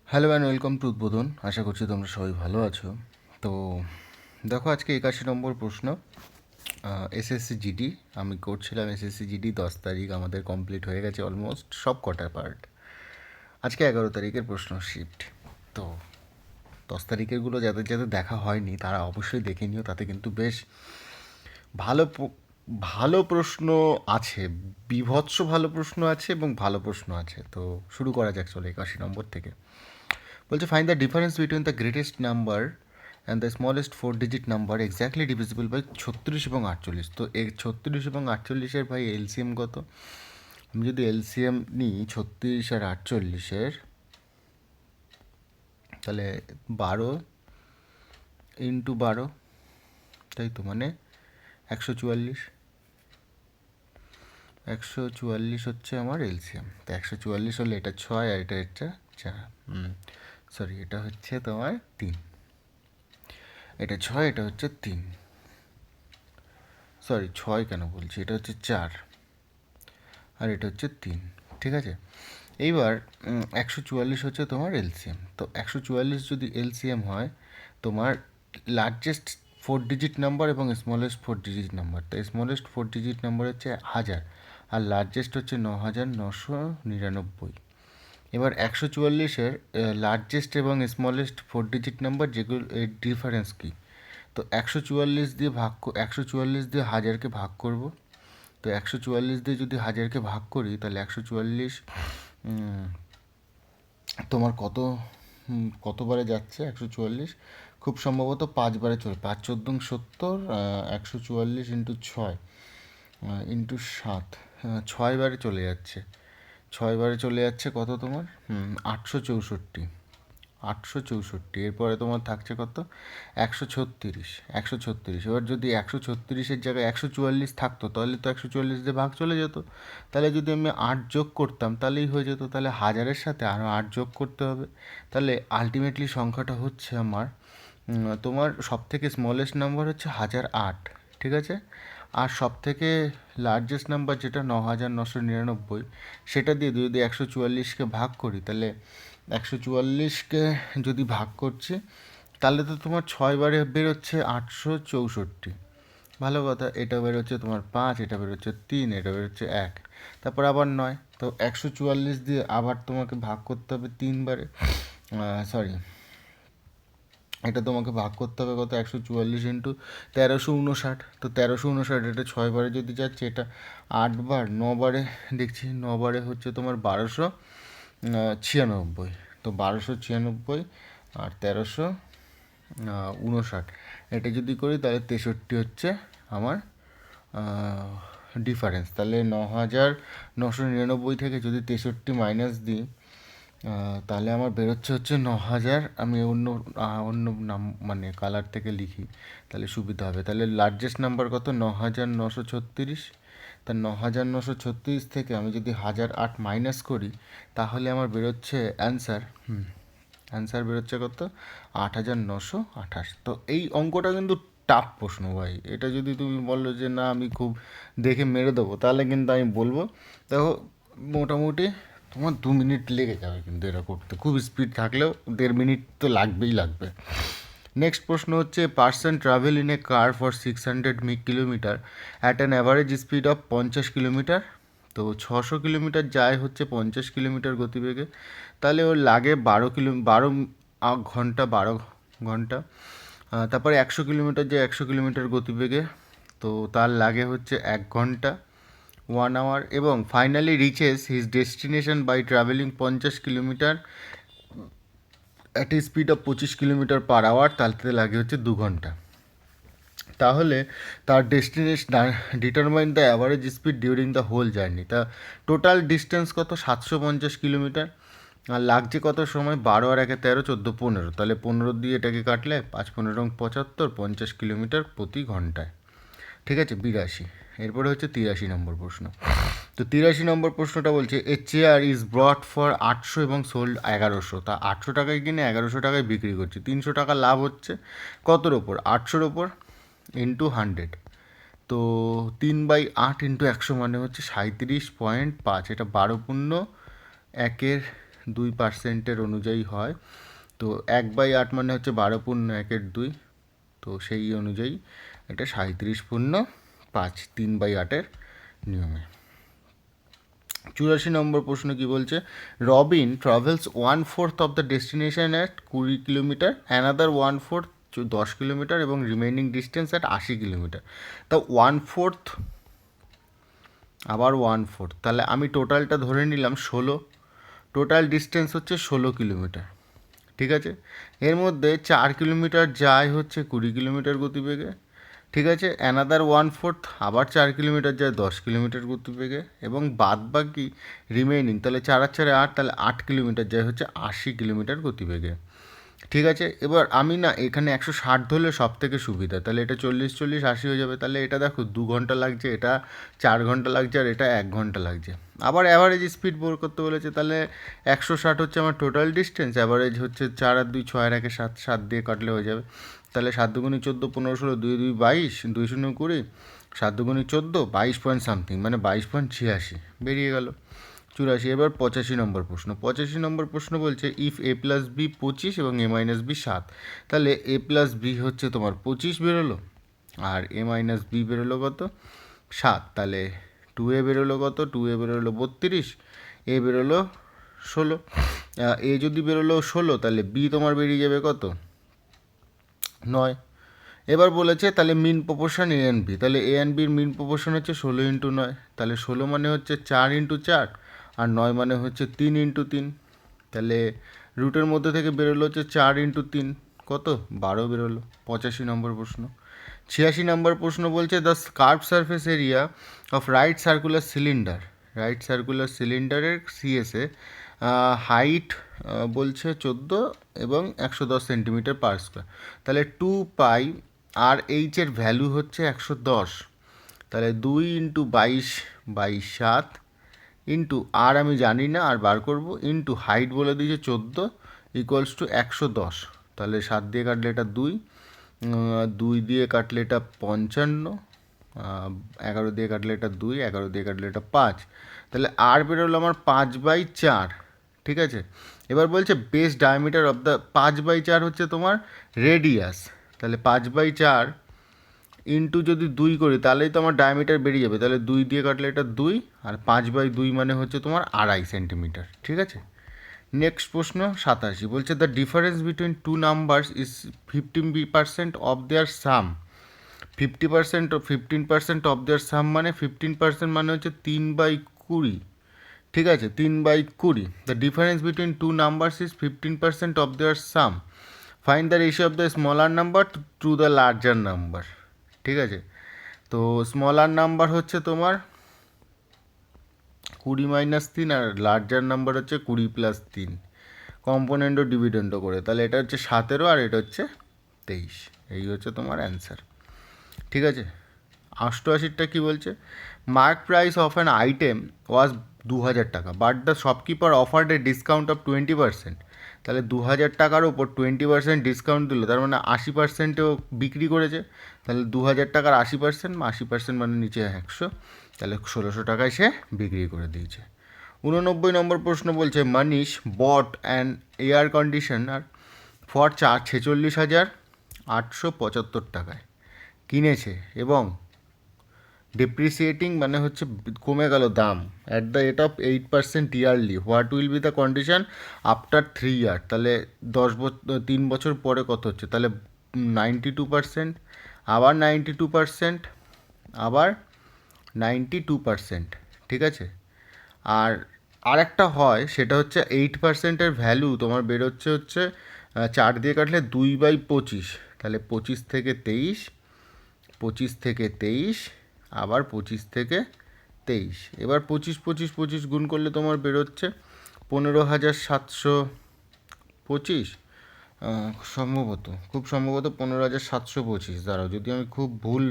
Hello and welcome to উদ্বোধন। আশা করছি তোমরা সবাই ভালো আছো। তো দেখো, আজকে 81 নম্বর প্রশ্ন, এসএসসি জিডি। আমি করছিলাম এসএসসি জিডি, 10 তারিখ আমাদের কমপ্লিট হয়ে গেছে অলমোস্ট সব কটা পার্ট। আজকে 11 তারিখের প্রশ্ন শিফট। তো 10 তারিখেরগুলো যাদের যাদের দেখা হয়নি তারা অবশ্যই দেখে নিও, তাতে কিন্তু বেশ ভালো ভালো প্রশ্ন আছে, বীভৎস ভালো প্রশ্ন আছে এবং ভালো প্রশ্ন আছে। তো শুরু করা যাক, চলো 81 নম্বর থেকে। বলছে find the difference between the greatest number and the smallest 4 digit number exactly divisible by 36 এবং 48। তো এই 36 এবং 48-এর ভাই এলসিএম কত? আমি যদি এলসিএম নিই 36 আর 48-এর, তাহলে 12 × 12, তাই তো, মানে 144। 144 হচ্ছে আমার এলসিএম। তো 144 হলে এটা 6 আর এটা 4। সরি, এটা হচ্ছে তোমার 3। এটা 6, এটা হচ্ছে 3। সরি, 6 কেন বলছি, এটা হচ্ছে 4 আর এটা হচ্ছে 3। ঠিক আছে, এইবার 144 হচ্ছে তোমার এলসিএম। তো 144 যদি এলসিএম হয়, তোমার লার্জেস্ট 4 ডিজিট নাম্বার এবং স্মলেস্ট 4 ডিজিট নাম্বার, তো স্মলেস্ট 4 ডিজিট নাম্বার হচ্ছে 1000 আর লার্জেস্ট হচ্ছে 9999। এবার 144-এর লার্জেস্ট এবং স্মলেস্ট 4 ডিজিট নাম্বার, যেগুলো এর ডিফারেন্স কী? তো 144 দিয়ে 1000-কে ভাগ করব। তো 144 দিয়ে যদি 1000-কে ভাগ করি, তাহলে 144 তোমার কতবারে যাচ্ছে 144? খুব সম্ভবত 5বারে চলে। 5×4 = 70, 144 × 6 × 7, 6বারে চলে যাচ্ছে। 6বারে চলে যাচ্ছে কত তোমার? 864। 864, এরপরে তোমার থাকছে কত? 136। 136, এবার যদি 136-এর জায়গায় 144 থাকতো, তাহলে তো 144 দিয়ে ভাগ চলে যেত। তাহলে যদি আমি 8 যোগ করতাম তাহলেই হয়ে যেত। তাহলে 1000-এর সাথে আরও 8 যোগ করতে হবে। তাহলে আলটিমেটলি সংখ্যাটা হচ্ছে আমার, তোমার সবথেকে স্মলেস্ট নাম্বার হচ্ছে 1008। ঠিক আছে, আর সবথেকে লার্জেস্ট নাম্বার যেটা 9999, সেটা দিয়ে যদি 144-কে ভাগ করি, তাহলে 144-কে যদি ভাগ করছি, তাহলে তো তোমার 6বারে বেরোচ্ছে 864। ভালো কথা, এটা বেরোচ্ছে তোমার 5, এটা বেরোচ্ছে 3, এটা বেরোচ্ছে 1, তারপর আবার 9। তো 144 দিয়ে আবার তোমাকে ভাগ করতে হবে 3বারে। সরি, এটা তোমাকে ভাগ করতে হবে কত? 144 × 1359। তো 1359, এটা 6বারে যদি যাচ্ছে, এটা 8বার, 9বারে দেখছি, 9বারে হচ্ছে তোমার 1296। তো 1296 আর 1359, এটা যদি করি তাহলে 63 হচ্ছে আমার ডিফারেন্স। তাহলে 9999 থেকে যদি 63 মাইনাস দিই, তাহলে আমার বেরোচ্ছে হচ্ছে 9000। আমি অন্য অন্য নাম মানে কালার থেকে লিখি, তাহলে সুবিধা হবে। তাহলে লার্জেস্ট নাম্বার কত? 9936। তা 9936 থেকে আমি যদি 1008 মাইনাস করি, তাহলে আমার বেরোচ্ছে অ্যান্সার বেরোচ্ছে কত? 8928। তো এই অঙ্কটা কিন্তু টাফ প্রশ্ন ভাই। এটা যদি তুমি বলো যে না আমি খুব দেখে মেরে দেবো, তাহলে কিন্তু আমি বলবো দেখো, মোটামুটি তোমার 2 মিনিট লেগে যাবে কিন্তু এটা করতে। খুব স্পিড থাকলেও 1.5 মিনিট তো লাগবেই লাগবে। নেক্সট প্রশ্ন হচ্ছে, person travel in a car for 600 kilometre at an average speed of 50 kilometre. তো 600 কিলোমিটার যায় হচ্ছে 50 কিলোমিটার গতিবেগে, তাহলে ওর লাগে 12 ঘন্টা। 12 ঘন্টা। তারপরে 100 কিলোমিটার যায় 100 কিলোমিটার গতিবেগে, তো তার লাগে হচ্ছে 1 ঘন্টা, 1 আওয়ার। এবং finally reaches his destination by travelling 50 kilometre at a speed of 25 kilometre hour, তাতে লাগে হচ্ছে 2 ঘন্টা। তাহলে তার destination determine the average speed during the whole journey. তা টোটাল ডিস্টেন্স কত? 750 কিলোমিটার। আর লাগছে কত সময়? 12 আর 1-এ 13, 14, 15। তাহলে 15 দিয়ে এটাকে কাটলে 5×15 = 75, 50 কিলোমিটার/ঘন্টায়। ঠিক আছে, 82। এরপরে হচ্ছে 83 নম্বর প্রশ্ন। তো 83 নম্বর প্রশ্নটা বলছে, এ চেয়ার ইজ ব্রট ফর 800 এবং সোল্ড 1100। তা 800 টাকায় কিনে 1100 টাকায় বিক্রি করছে, 300 টাকা লাভ হচ্ছে কতর ওপর? 800-র ওপর, ইন্টু 100। তো 3/8 × 100 মানে হচ্ছে 37.5। এটা 12 × 1-এর 2% অনুযায়ী হয়। তো 1/8 মানে হচ্ছে 12/1/2, তো সেই অনুযায়ী এটা 37/5, 3/8 নিয়মে। 84 নম্বর প্রশ্ন কি বলছে, Robin travels 1/4 of the destination at 20 kilometre, another 1/4 10 kilometre এবং রিমেইনিং ডিস্টেন্স অ্যাট 80 কিলোমিটার। তা 1/4 আবার 1/4, তাহলে আমি টোটালটা ধরে নিলাম 16, টোটাল ডিস্টেন্স হচ্ছে 16 কিলোমিটার। ঠিক আছে, এর মধ্যে 4 কিলোমিটার যায় হচ্ছে 20 কিলোমিটার গতিবেগে। ঠিক আছে, অ্যানাদার 1/4 আবার 4 কিলোমিটার যায় 10 কিলোমিটার গতিবেগে, এবং বাদ বাকি রিমেইনিং, তাহলে 4 আর 4 8, তাহলে 8 কিলোমিটার যায় হচ্ছে 80 কিলোমিটার গতিবেগে। ঠিক আছে, এবার আমি না এখানে 160 ধরলে সব থেকে সুবিধা, তাহলে এটা 40 40 80 হয়ে যাবে। তাহলে এটা দেখো 2 ঘন্টা লাগছে, এটা 4 ঘন্টা লাগছে, আর এটা 1 ঘন্টা লাগছে। আবার অ্যাভারেজ স্পিড বের করতে বলেছে, তাহলে 160 হচ্ছে আমার টোটাল ডিস্টেন্স, অ্যাভারেজ হচ্ছে 4 আর 2 6 আর 1 7, 7 দিয়ে কাটলে হয়ে যাবে। তাহলে 7 দুগুণে 14, 15 16, 2 2 22, 2 0 20, 7 দুগুণে 14, 22 পয়েন্ট সামথিং, মানে 22.86 বেরিয়ে গেল। 84। এবার 85 নম্বর প্রশ্ন। 85 নম্বর প্রশ্ন বলছে ইফ a প্লাস বি 25 এবং a মাইনাস বি 7, তাহলে a প্লাস বি হচ্ছে তোমার 25 বেরোলো, আর a মাইনাস বি বেরোলো কত 7, তাহলে 2a বেরোলো কত, 2a বেরোলো 32, a বেরোলো 16। a যদি বেরোলো 16, তাহলে b তোমার বেরিয়ে যাবে কত 9। এবার বলেছে তাহলে মিন প্রপোর্শন এ অ্যান্ড বি, তাহলে এ অ্যান্ড বির মিন প্রপোর্শন হচ্ছে 16x9, তাহলে 16 মানে হচ্ছে 4x4, আর 9 মানে হচ্ছে 3x3, তাহলে রুটের মধ্যে থেকে বেরোলো হচ্ছে 4x3, কত 12 বেরোলো। 85 নম্বর প্রশ্ন। 86 নম্বর প্রশ্ন বলছে the curve surface area of right circular cylinder, right circular সিলিন্ডারের সিএসএ হাইট বলছে 14 এবং 110 সেন্টিমিটার পার স্কোয়ার, তাহলে 2π আর এইচের ভ্যালু হচ্ছে 110, তাহলে 2 × 22/7 ইন্টু আর আমি জানি না, আর বার করবো, ইন্টু হাইট বলে দিয়েছে 14 ইকুয়ালস টু 110, তাহলে 7 দিয়ে কাটলে এটা 2, 2 দিয়ে কাটলে এটা 55, 11 দিয়ে কাটলে এটা 2, 11 দিয়ে কাটলে এটা 5, তাহলে আর বেরোলো আমার 5/4। ঠিক আছে, এবার বলছে বেস ডায়ামিটার অফ দ্য 5/4 হচ্ছে তোমার রেডিয়াস, তাহলে 5/4 ইন্টু যদি 2 করি তাহলেই তো আমার ডায়ামিটার বেরিয়ে যাবে, তাহলে 2 দিয়ে কাটলে এটা 2, আর 5/2 মানে হচ্ছে তোমার 2.5 সেন্টিমিটার। ঠিক আছে, নেক্সট প্রশ্ন 87 বলছে the difference between two numbers is 15% of their sum, 50% ও 15% অফ দেয়ার সাম মানে 15% মানে হচ্ছে 3/20। ঠিক আছে, 3/20। The difference between two numbers is 15% of their sum, find the ratio of the smaller number to the larger number. ঠিক আছে, তো smaller number হচ্ছে তোমার 20 - 3, আর লার্জার নাম্বার হচ্ছে 20 + 3, কম্পোনেন্ট ও ডিভিডেন্ডও করে, তাহলে এটা হচ্ছে 17 আর এটা হচ্ছে 23, এই হচ্ছে তোমার অ্যান্সার। ঠিক আছে, 88টা কী বলছে, mark price of an item was 2000 টাকা, but the shopkeeper offered a discount of 20%, তাহলে 2000 টাকার ওপর 20% ডিসকাউন্ট দিল, তার মানে 80%ও বিক্রি করেছে, তাহলে 2000 টাকার 80%, 80% মানে নিচে 100, তাহলে 1600 টাকায় সে বিক্রি করে দিয়েছে। 89 নম্বর প্রশ্ন বলছে মানিশ বট অ্যান এয়ার কন্ডিশনার ফর 46,875 টাকায় কিনেছে, এবং ডেপ্রিসিয়েটিং মানে হচ্ছে কমে গেল দাম, at the rate of 8% yearly, what will be the condition after 3 ইয়ার, তাহলে 3 বছর পরে কত হচ্ছে, তাহলে 92%, আবার 92%, আবার 92%। ঠিক আছে, আর আরেকটা হয় সেটা হচ্ছে 8%-এর ভ্যালু তোমার বেরোচ্ছে হচ্ছে 4 দিয়ে কাটলে 2/25, তাহলে 25 থেকে 23, 25 থেকে 23, আবার 25 থেকে 23, এবার 25 25 25 গুণ করলে তোমার বেরোচ্ছে 15,725, সম্ভবত খুব সম্ভবত 15,725, দাঁড়াও যদি আমি খুব ভুল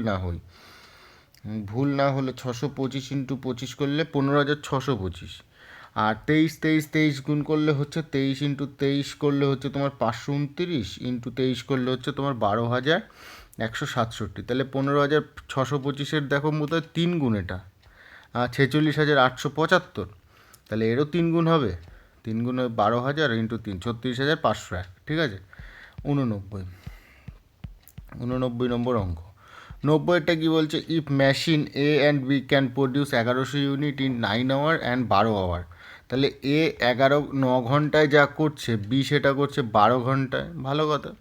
না হলে 625 × 25 করলে 15,625, আর 23 23 23 গুণ করলে হচ্ছে 23 × 23 করলে হচ্ছে তোমার 529, × 23 করলে হচ্ছে তোমার 12,167, তাহলে 15,625-এর দেখো মতো 3 গুণ, এটা 46,875, তাহলে এরও 3 গুণ হবে, 3 গুণে 12,000 ইন্টু 3 36,501, ঠিক আছে। 89 নম্বর অঙ্ক। 90টা কি বলছে, if machine A and B can produce 1100 unit in 9 hour and 12 hour, তাহলে এ 9 ঘন্টায় যা করছে, বি সেটা করছে 12 ঘন্টায়। ভালো কথা।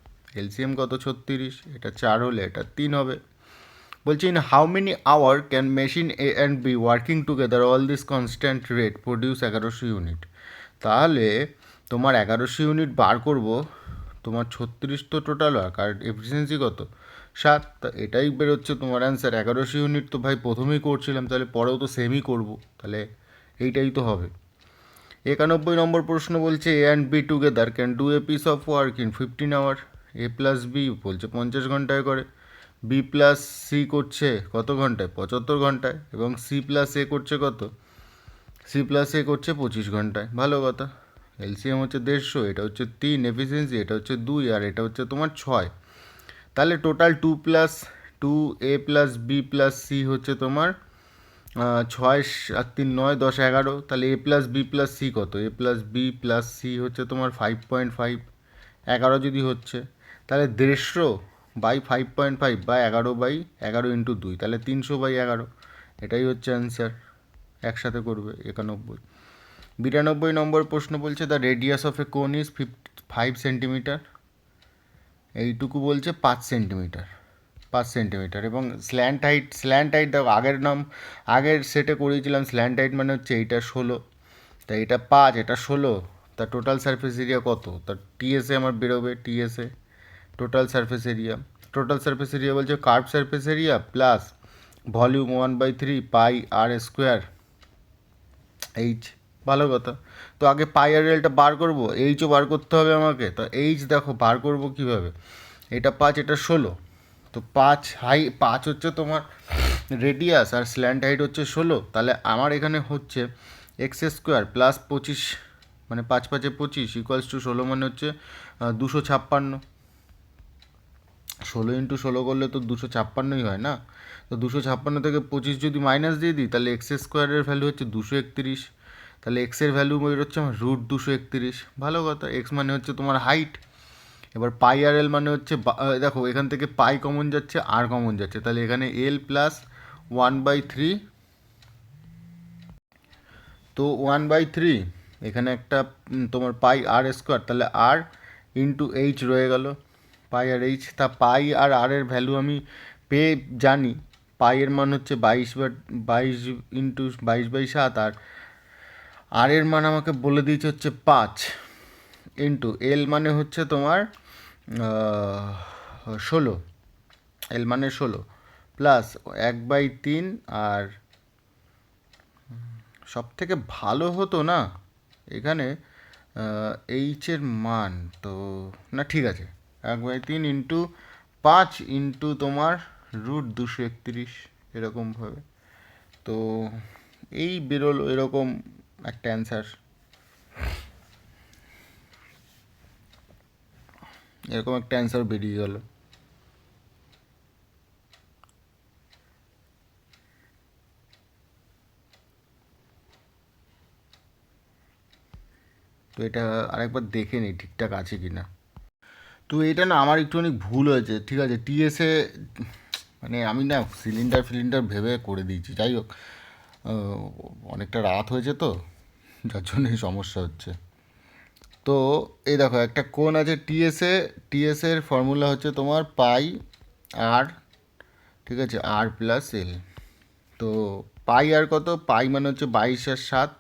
এলসিএম কত, 36, এটা 4 হলে এটা 3 হবে। বলছি in how many hour can machine A and B working together all this constant rate produce 1100 unit. তাহলে তোমার 1100 ইউনিট বার করব, তোমার 36 তো টোটাল ওয়ার্ক, আর এফিসিয়েন্সি কত, 7। তা এটাই বেরোচ্ছে তোমার অ্যান্সার। 1100 ইউনিট তো ভাই প্রথমেই করছিলাম, তাহলে পরেও তো সেমই করব, তাহলে এইটাই তো হবে। 91 নম্বর প্রশ্ন বলছে A and B together can do a piece of work in 15 hour. A plus B বলছে 50 ঘন্টায় করে, বি প্লাস সি করছে কত ঘন্টায়, 75 ঘন্টায়, এবং সি প্লাস এ করছে কত, সি প্লাস এ করছে 25 ঘন্টায়। ভালো কথা। এলসিএম হচ্ছে 150, এটা হচ্ছে 3, এফিসিয়েন্সি এটা হচ্ছে 2, আর এটা হচ্ছে তোমার 6। তাহলে টোটাল 2 এ প্লাস বি প্লাস সি হচ্ছে তোমার 6 আর 3 9 10 11। তাহলে এ প্লাস বি প্লাস সি কত, এ প্লাস বি প্লাস সি হচ্ছে তোমার 5.5। 11 যদি হচ্ছে, তাহলে 150 বাই 5.5 বা 11/11 ইন্টু 2, তাহলে 300/11। এটাই হচ্ছে অ্যান্সার। একসাথে করবে। 91। 92 নম্বর প্রশ্ন বলছে দ্য রেডিয়াস অফ এ কোন ইজ 5 সেন্টিমিটার। এইটুকু বলছে 5 সেন্টিমিটার, 5 সেন্টিমিটার। এবং স্ল্যান্ট হাইট দেখো, আগের সেটে করিয়েছিলাম, স্ল্যান্ট হাইট মানে হচ্ছে এইটা 16, তাই এটা 5, এটা 16, তা টোটাল সারফেস এরিয়া কত, তা টিএসএ আমার বেরোবে, TSA total surface area. Total surface area বলছে curve surface area plus volume 1/3 pi আর স্কোয়ার এইচ। ভালো কথা। তো আগে পাই আর এলটা বার করবো, এইচও বার করতে হবে আমাকে। তো এইচ দেখো বার করবো কীভাবে, এটা 5, এটা 16, তো 5 হচ্ছে তোমার রেডিয়াস, আর স্ল্যান্ট হাইট হচ্ছে 16। তাহলে আমার এখানে হচ্ছে এক্স স্কোয়ার প্লাস 25, মানে 5 5 25 ইকুয়ালস টু 16, মানে হচ্ছে 256। 16 ইন্টু 16 করলে তো 256ই হয় না। তো 256 থেকে 25 যদি মাইনাস দিয়ে দিই, তাহলে এক্স স্কোয়ারের ভ্যালু হচ্ছে 231। তাহলে এক্সের ভ্যালু বেরোচ্ছে আমার √231। ভালো কথা। এক্স মানে হচ্ছে তোমার হাইট। এবার পাই আর এল মানে হচ্ছে দেখো এখান থেকে পাই কমন যাচ্ছে, আর কমন যাচ্ছে, তাহলে এখানে এল প্লাস 1/3, তো 1/3, এখানে একটা তোমার পাই আর স্কোয়ার, তাহলে আর ইন্টু এইচ রয়ে গেল, পাই আর এইচ। তা পাই আর আর এর ভ্যালু আমি পেয়ে জানি, পাই এর মান হচ্ছে 22 ইন্টু 22/7, আর এর মান আমাকে বলে দিয়েছে হচ্ছে 5, ইন্টু এল মানে হচ্ছে তোমার 16, এল মানে 16 প্লাস 1/3। আর সব থেকে ভালো হতো না এখানে এইচের মান, তো না ঠিক আছে, 1/3 ইন্টু 5 ইন্টু তোমার √231, এরকমভাবে। তো এই বেরোলো এরকম একটা অ্যান্সার, এরকম একটা অ্যান্সার বেরিয়ে গেল। তো এটা আরেকবার দেখে নিই ঠিকঠাক আছে কি না। তো এটা না আমার একটুখানি ভুল হয়েছে, ঠিক আছে। টিএসএ মানে আমি না সিলিন্ডার ভেবে করে দিয়েছি। যাই হোক, অনেকটা রাত হয়েছে তো, যার জন্য এই সমস্যা হচ্ছে। তো এই দেখো একটা কোণ আছে টিএসএর ফর্মুলা হচ্ছে তোমার পাই আর, ঠিক আছে, আর প্লাস এল। তো পাই আর কত, পাই মানে হচ্ছে 22 আর 7,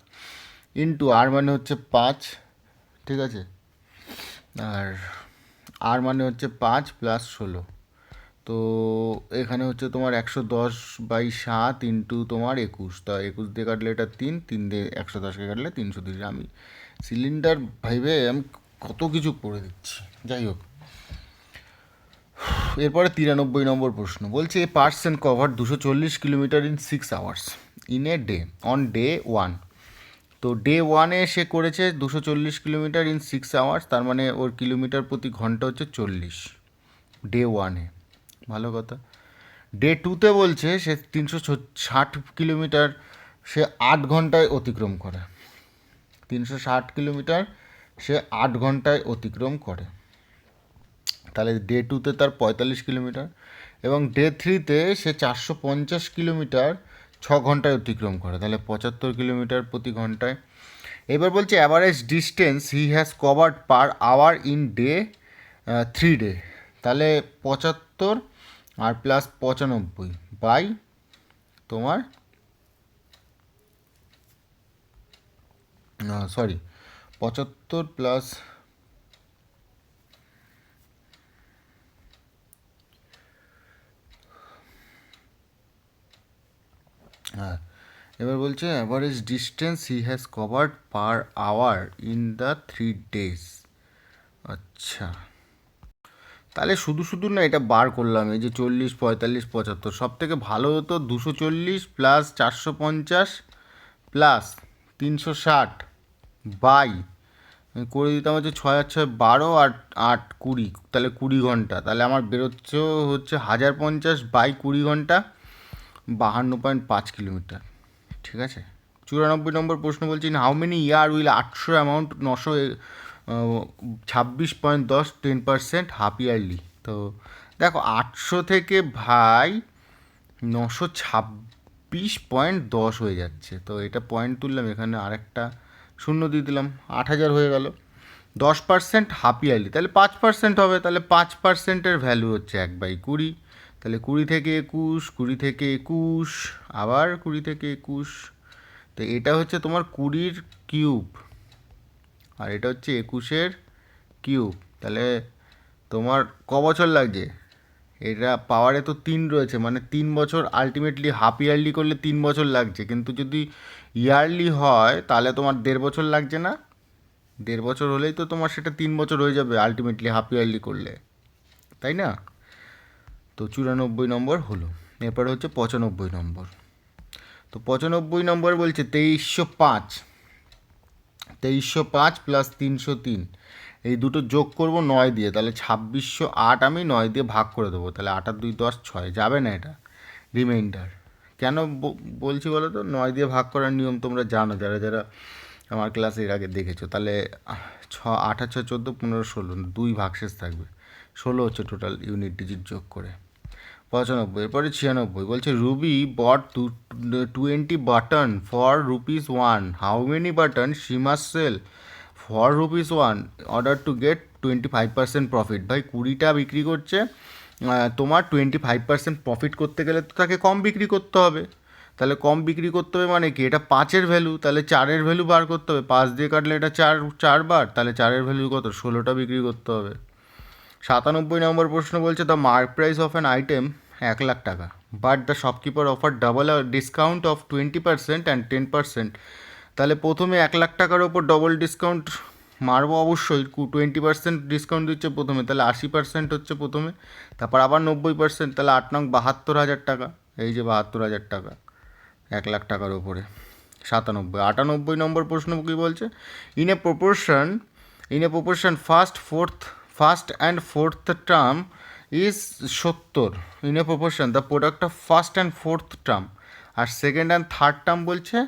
ইন্টু আর মানে হচ্ছে 5, ঠিক আছে, আর মানে হচ্ছে 5 প্লাস 16। তো এখানে হচ্ছে তোমার 110/7 ইন্টু তোমার 21, তা 21 দিয়ে কাটলে এটা 3 দিয়ে 110কে কাটলে 330। আমি সিলিন্ডার ভাইবে আমি কত কিছু করে দিচ্ছি। যাই হোক, এরপরে 93 নম্বর প্রশ্ন বলছে a person cover 240 kilometre in 6 hours in a day on day 1। তো ডে 1-এ সে করেছে 240 কিলোমিটার ইন 6 আওয়ার্স, তার মানে ওর কিলোমিটার প্রতি ঘন্টা হচ্ছে 40 ডে 1-এ। ভালো কথা। ডে 2-তে বলছে সে 360 কিলোমিটার সে 8 ঘন্টায় অতিক্রম করে। 360 কিলোমিটার সে 8 ঘন্টায় অতিক্রম করে। তাহলে ডে 2তে তার 45 কিলোমিটার, এবং ডে 3তে সে 450 কিলোমিটার 6 ঘন্টায় অতিক্রম করে, তাহলে 75 কিলোমিটার প্রতি ঘন্টায়। এবার বলছে average distance he has covered per hour in day 3 day, তাহলে 75 আর প্লাস 95 বাই তোমার সরি 75 প্লাস হ্যাঁ, এবার বলছে average distance he has covered per hour in the 3 days. আচ্ছা, তাহলে শুধু শুধু না এটা বার করলাম, এই যে 40, 45, 75, সব থেকে ভালো হতো 240 প্লাস 450 প্লাস 360 বাই করে দিতাম হচ্ছে 6 আর 6 12 আর 8 20, তাহলে 20 ঘন্টা, তাহলে আমার বেরোচ্ছে হচ্ছে 1050 বাই 20 ঘন্টা, 52.5 কিলোমিটার। ঠিক আছে। 94 নম্বর প্রশ্ন বলছি, how many year will 800 amount 926.10 10% half yearly. তো দেখো 800 থেকে ভাই 926.10 হয়ে যাচ্ছে, তো এটা পয়েন্ট তুললাম, এখানে আরেকটা শূন্য দিয়ে দিলাম, 8000 হয়ে গেল। 10% হাফ ইয়ারলি, তাহলে 5% হবে, তাহলে 5%-এর ভ্যালু হচ্ছে 1/20, তাহলে 20 থেকে 21, 20 থেকে 21, আবার 20 থেকে 21, তো এটা হচ্ছে তোমার 20-র কিউব, আর এটা হচ্ছে 21-এর কিউব, তাহলে তোমার ক বছর লাগছে? এটা পাওয়ারে তো 3 রয়েছে, মানে 3 বছর, আলটিমেটলি হাফ ইয়ারলি করলে 3 বছর লাগছে, কিন্তু যদি ইয়ারলি হয় তাহলে তোমার 1.5 বছর লাগছে না? 1.5 বছর হলেই তো তোমার সেটা 3 বছর হয়ে যাবে আলটিমেটলি হাফ ইয়ারলি করলে, তাই না? তো 94 নম্বর হলো। এরপরে হচ্ছে 95 নম্বর। তো 95 নম্বর বলছে 2305, 2305 প্লাস 303, এই দুটো যোগ করব 9 দিয়ে, তাহলে 2608 আমি 9 দিয়ে ভাগ করে দেবো, তাহলে 8 আর 2 10, 6 যাবে না এটা রিমাইন্ডার। কেন বলছি বলো তো? 9 দিয়ে ভাগ করার নিয়ম তোমরা জানো, যারা যারা আমার ক্লাসে এর আগে দেখেছো। তাহলে 8 আর 6 14, 15, 16, 2 ভাগশেষ থাকবে, 16 হচ্ছে টোটাল ইউনিট ডিজিট যোগ করে। 95, এরপরে 96 বলছে Ruby bought 20 button for ₹1, how many button she must sell for ₹1 order to get 25% profit. ভাই 20টা বিক্রি করছে, তোমার 25% প্রফিট করতে গেলে তো তাকে কম বিক্রি করতে হবে, তাহলে কম বিক্রি করতে হবে মানে কি? এটা 5-এর ভ্যালু, তাহলে 4-এর ভ্যালু বার করতে হবে, 5 দিয়ে কাটলে এটা 4 বার, তাহলে 4-এর ভ্যালু কত? 16টা বিক্রি করতে হবে। 97 নম্বর প্রশ্ন বলছে the mark price of an item 1,00,000 টাকা, but the shopkeeper offer double discount of 20% and 10%, তাহলে প্রথমে 1,00,000 টাকার ওপর ডবল ডিসকাউন্ট মারবো অবশ্যই, 20% ডিসকাউন্ট দিচ্ছে প্রথমে, তাহলে 80% হচ্ছে প্রথমে, তারপর আবার 90%, তাহলে 8 নং 72,000 টাকা, এই যে 72,000 টাকা 1,00,000 টাকার ওপরে। 97, 98 নম্বর প্রশ্ন কী বলছে? In a proportion first and fourth term is 70, in a proportion the product of first and fourth term, আর সেকেন্ড অ্যান্ড থার্ড টার্ম বলছে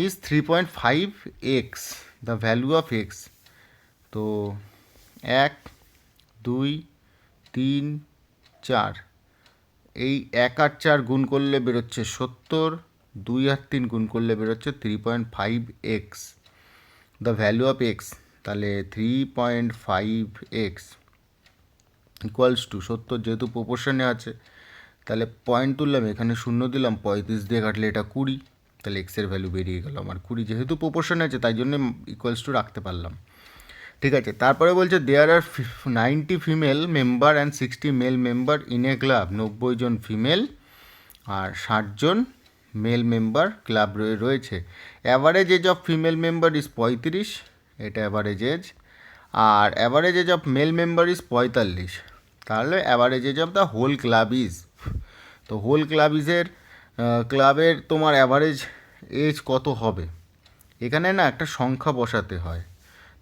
is 3.5x the value of X. তো 1 2 3 4, এই 1 আর 4 গুণ করলে বেরোচ্ছে 70, 2 আর 3 গুণ করলে বেরোচ্ছে 3.5x the value of x, তাহলে 3.5x ইকুয়ালস টু 70, যেহেতু প্রপোর্শনে আছে তাহলে পয়েন্ট তুললাম, এখানে শূন্য দিলাম, 35 দিয়ে কাটলে এটা 20, তাহলে এক্সের ভ্যালু বেরিয়ে গেল আমার 20, যেহেতু প্রপোর্শনে আছে তাই জন্য ইকুয়ালস টু রাখতে পারলাম। ঠিক আছে, তারপরে বলছে there are 90 female member and 60 male member in a club, 90 জন ফিমেল আর 60 জন মেল মেম্বার ক্লাব রয়েছে। Average age of female member is 35, এটা অ্যাভারেজ এজ, আর average age of male member is 45, তাহলে average age of the whole club is, তো whole ক্লাবের তোমার অ্যাভারেজ এজ কত হবে? এখানে না একটা সংখ্যা বসাতে হয়,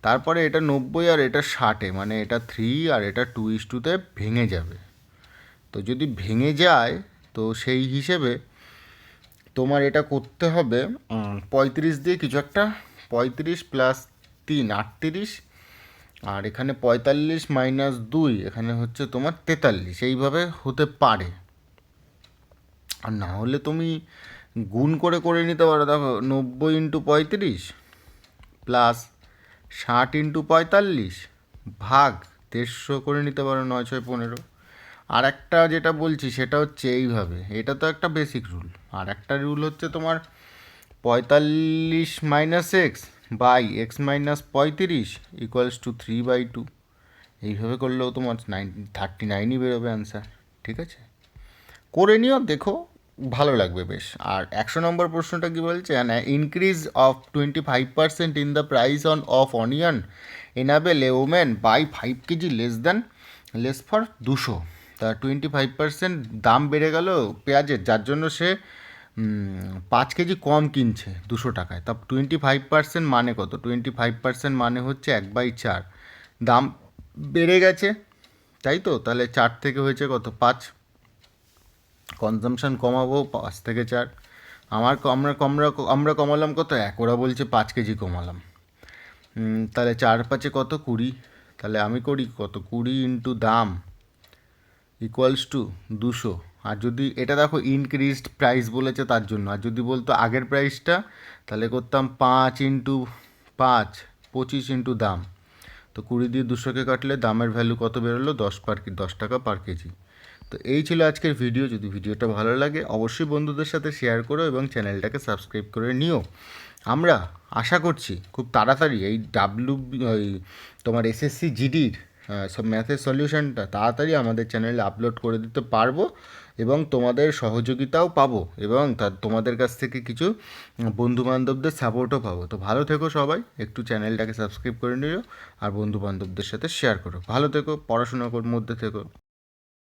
তারপরে এটা 90 আর এটা 60, মানে এটা 3 আর এটা 2:2-তে ভেঙে যাবে। তো যদি ভেঙে যায় তো সেই হিসেবে তোমার এটা করতে হবে 35 দিয়ে কিছু একটা 35 প্লাস 3 38, আর এখানে 45 মাইনাস 2 এখানে হচ্ছে তোমার 43, এইভাবে হতে পারে। আর না হলে তুমি গুণ করে করে নিতে পারো, দেখো 90 ইন্টু 35 প্লাস 60 ইন্টু 45 ভাগ 150 করে নিতে পারো, 9 6 15। আর একটা যেটা বলছি সেটা হচ্ছে এইভাবে, এটা তো একটা বেসিক রুল। আর একটা রুল হচ্ছে তোমার 45 minus x by x minus 35 equals to 3/2। এইভাবে করলেও তোমার 39ই বেরোবে অ্যান্সার। ঠিক আছে, করে নিও, দেখো ভালো লাগবে বেশ। আর 100 নম্বর প্রশ্নটা কি বলছে, increase of 25% in the price of onion enable a woman by 5 kg less for 200। তা 25% দাম বেড়ে গেল পেঁয়াজের, যার জন্য সে 5 কেজি কম কিনছে 200 টাকায়। তা 25% মানে কত? 25% মানে হচ্ছে 1/4। দাম বেড়ে গেছে, তাই তো? তাহলে 4 থেকে হয়েছে কত? 5। কনজামশন কমাবো 5 থেকে 4। আমরা কমালাম কত? 1। ওরা বলছে 5 কেজি কমালাম। তাহলে 4 5 কত? 20। তাহলে আমি করি কত? 20 ইন্টু দাম ইকুয়ালস টু 200। আর যদি এটা দেখো ইনক্রিজড প্রাইস বলেছে তার জন্য, আর যদি বলতো আগের প্রাইসটা তাহলে করতাম 5 ইন্টু 5 25 ইন্টু দাম। তো 20 দিয়ে 200কে কাটলে দামের ভ্যালু কত বেরোলো? 10 টাকা পার কেজি। তো এই ছিল আজকের ভিডিও। যদি ভিডিওটা ভালো লাগে অবশ্যই বন্ধুদের সাথে শেয়ার করো এবং চ্যানেলটাকে সাবস্ক্রাইব করে নিও। আমরা আশা করছি খুব তাড়াতাড়ি এই তোমার এসএসসি জিডির সব ম্যাথের সলিউশনটা তাড়াতাড়ি আমাদের চ্যানেলে আপলোড করে দিতে পারবো এবং তোমাদের সহযোগিতাও পাবো এবং তোমাদের কাছ থেকে কিছু বন্ধুবান্ধবদের সাপোর্টও পাবো। তো ভালো থেকো সবাই, একটু চ্যানেলটাকে সাবস্ক্রাইব করে নিও আর বন্ধুবান্ধবদের সাথে শেয়ার করো। ভালো থেকো, পড়াশোনার মধ্যে থেকো।